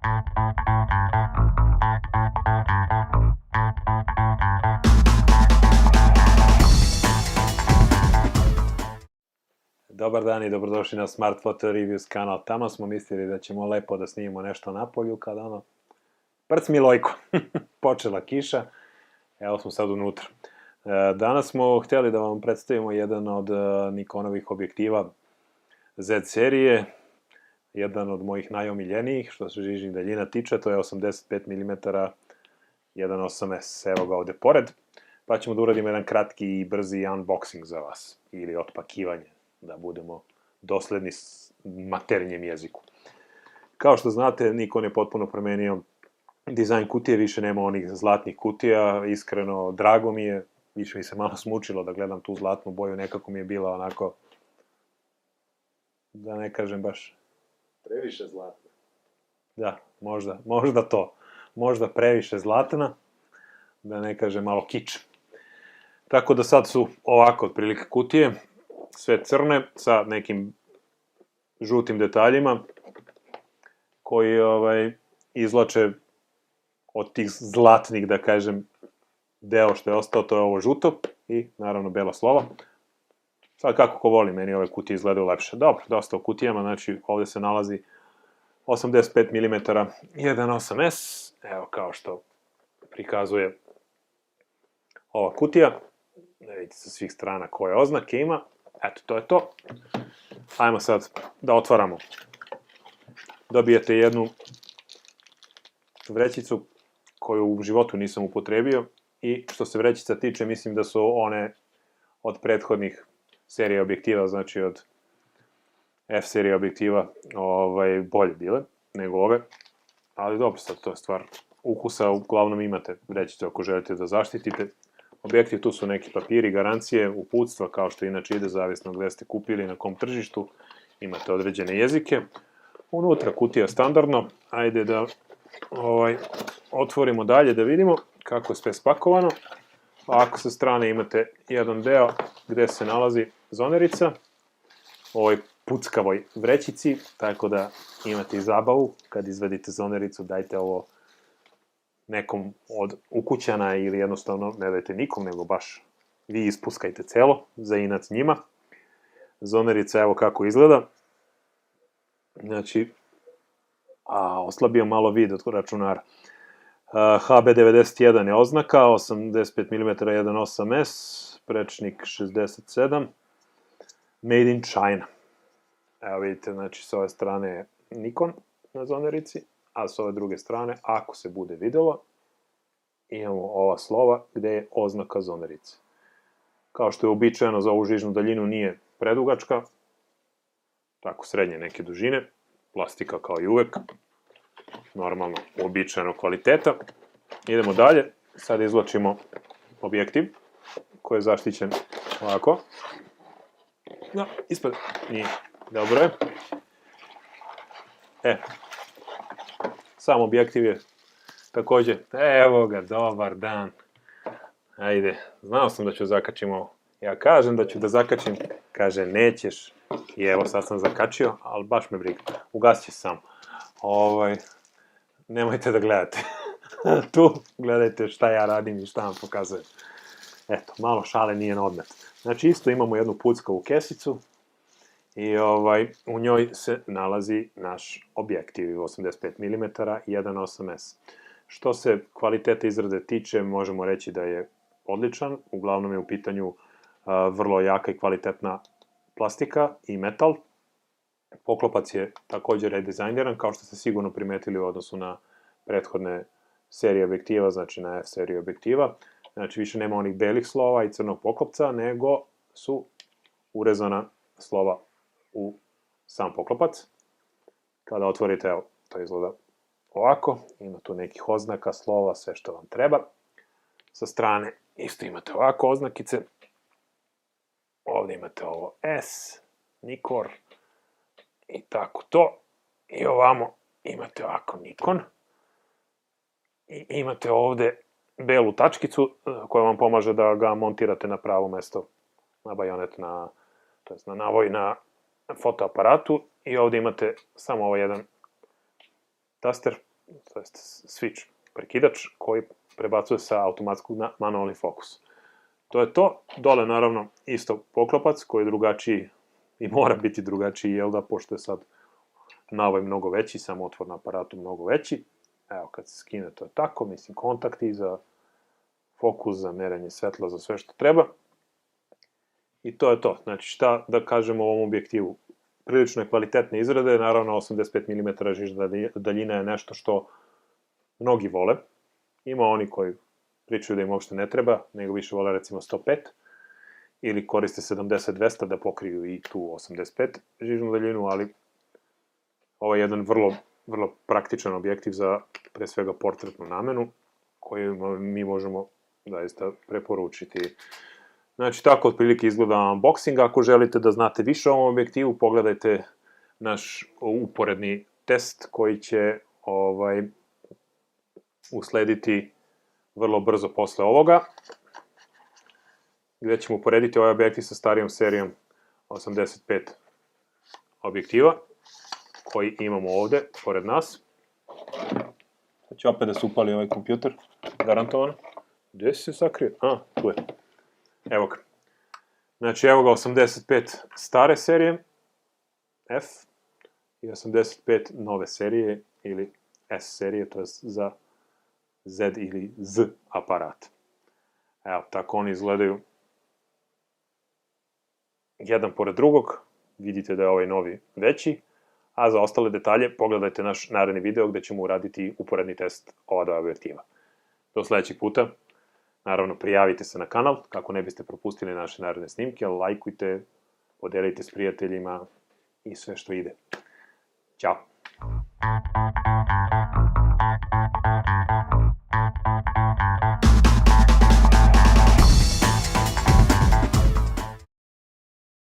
Dobar dan i dobrodošli na Smart Photo Reviews kanal. Tamo smo mislili da ćemo lepo da snimimo nešto napolju, kada prc Milojko, počela kiša, evo smo sad unutra. Danas smo htjeli da vam predstavimo jedan od Nikonovih objektiva Z serije, jedan od mojih najomiljenijih, što se žižnih daljina tiče, to je 85 mm 1.8S, evo ga ovde pored, pa ćemo da uradimo jedan kratki i brzi unboxing za vas, ili otpakivanje, da budemo dosledni s maternjem jeziku. Kao što znate, Nikon je potpuno promenio dizajn kutije, više nema onih zlatnih kutija, iskreno, drago mi je, više mi se malo smučilo da gledam tu zlatnu boju, nekako mi je bila onako, da ne kažem baš... Previše zlatna. Da, možda to. Možda previše zlatna, da ne kažem malo kič. Tako da sad su ovako otprilike kutije, sve crne, sa nekim žutim detaljima, koji izvlače od tih zlatnih, da kažem, deo što je ostao, to je ovo žuto i, naravno, bela slova. Sad kako ko voli, meni ove kutije izgledaju lepše. Dobro, dosta u kutijama, znači ovde se nalazi 85 mm 1.8S, evo kao što prikazuje ova kutija. Da vidite sa svih strana koje oznake ima. Eto, to je to. Ajmo sad da otvaramo. Dobijete jednu vrećicu koju u životu nisam upotrebio i što se vrećica tiče, mislim da su one od prethodnih serija objektiva, znači od F serije objektiva, bolje bile nego ove. Ali dobro, sad to je stvar ukusa, uglavnom imate vrećicu ako želite da zaštitite. Objektiv, tu su neki papiri, garancije, uputstva, kao što inače ide, zavisno gde ste kupili, na kom tržištu, imate određene jezike. Unutra kutija standardno, ajde da otvorimo dalje da vidimo kako je sve spakovano. Ovako sa strane imate jedan deo gde se nalazi zonerica, u ovoj puckavoj vrećici, tako da imate i zabavu, kad izvedite zonericu dajte ovo nekom od ukućana ili jednostavno ne dajte nikom, nego baš vi ispuskajte celo, za inac njima. Zonerica evo kako izgleda. Znači, oslabio malo vid od računara. HB91 je oznaka, 85 mm 1.8S, prečnik 67, Made in China. Evo vidite, znači s ove strane je Nikon na zonerici, a s ove druge strane, ako se bude videlo, imamo ova slova gde je oznaka zonerice. Kao što je uobičajeno za ovu žižnu daljinu nije predugačka, tako srednje neke dužine, plastika kao i uvek, normalno uobičajenog kvaliteta. Idemo dalje, sad izvlačimo objektiv koji je zaštićen ovako. No, ispred nije, dobro je. Sam objektiv je takođe, evo ga, dobar dan. Ajde, znao sam da ću zakačim ovo. Ja kažem da ću da zakačim, kaže nećeš. I evo sad sam zakačio, ali baš me briga. Ugasit će sam. Nemojte da gledate. Tu gledajte šta ja radim i šta vam pokazujem. Eto, malo šale nije na odmet. Znači isto imamo jednu puckavu kesicu i u njoj se nalazi naš objektiv 85 mm 1.8S. Što se kvaliteta izrade tiče, možemo reći da je odličan. Uglavnom je u pitanju vrlo jaka i kvalitetna plastika i metal. Poklopac je takođe redizajniran, kao što ste sigurno primetili u odnosu na prethodne serije objektiva, znači na F serije objektiva. Znači više nema onih belih slova i crnog poklopca, nego su urezana slova u sam poklopac. Kada otvorite, evo, to izgleda ovako. Ima tu nekih oznaka, slova, sve što vam treba. Sa strane isto imate ovako oznakice. Ovde imate ovo S, Nikor i tako to. I ovamo imate ovako Nikon. I imate ovde belu tačkicu koja vam pomaže da ga montirate na pravo mesto, na bajonet, to jest na navoj na fotoaparatu. I ovde imate samo ovaj jedan taster to jest switch, prekidač koji prebacuje sa automatskog na manualni fokus. To je to. Dole, naravno, isto poklopac koji je drugačiji i mora biti drugačiji, jel da, pošto je sad navaj mnogo veći, samo otvor na aparatu mnogo veći. Evo, kad se skine, to je tako, mislim, kontakti za fokus, za merenje svetla, za sve što treba. I to je to. Znači, šta da kažemo o ovom objektivu? Prilično je kvalitetne izrade, naravno 85 mm žižna daljina je nešto što mnogi vole. Ima oni koji pričaju da im uopšte ne treba, nego više vole recimo 105, ili koriste 70-200 da pokriju i tu 85 žižnu daljinu, ali ovo je jedan vrlo praktičan objektiv za, pre svega, portretnu namenu, koju mi možemo zaista preporučiti. Znači, tako otprilike izgleda unboxing. Ako želite da znate više o ovom objektivu, pogledajte naš uporedni test koji će uslediti vrlo brzo posle ovoga, gde ćemo uporediti ovaj objektiv sa starijom serijom 85 objektiva, koji imamo ovde, pored nas. Sad će opet da se upali ovaj kompjuter, garantovano. Gde si se sakrio? A, tu je. Evo ga. Znači, evo ga 85 stare serije, F, i 85 nove serije, ili S serije, to je za Z ili Z aparat. Evo, tako oni izgledaju jedan pored drugog. Vidite da je ovaj novi veći, a za ostale detalje pogledajte naš naredni video gde ćemo uraditi uporedni test ova dva objektiva. Do sledećeg puta. Naravno, prijavite se na kanal kako ne biste propustili naše naredne snimke, lajkujte, podelite s prijateljima i sve što ide. Ćao!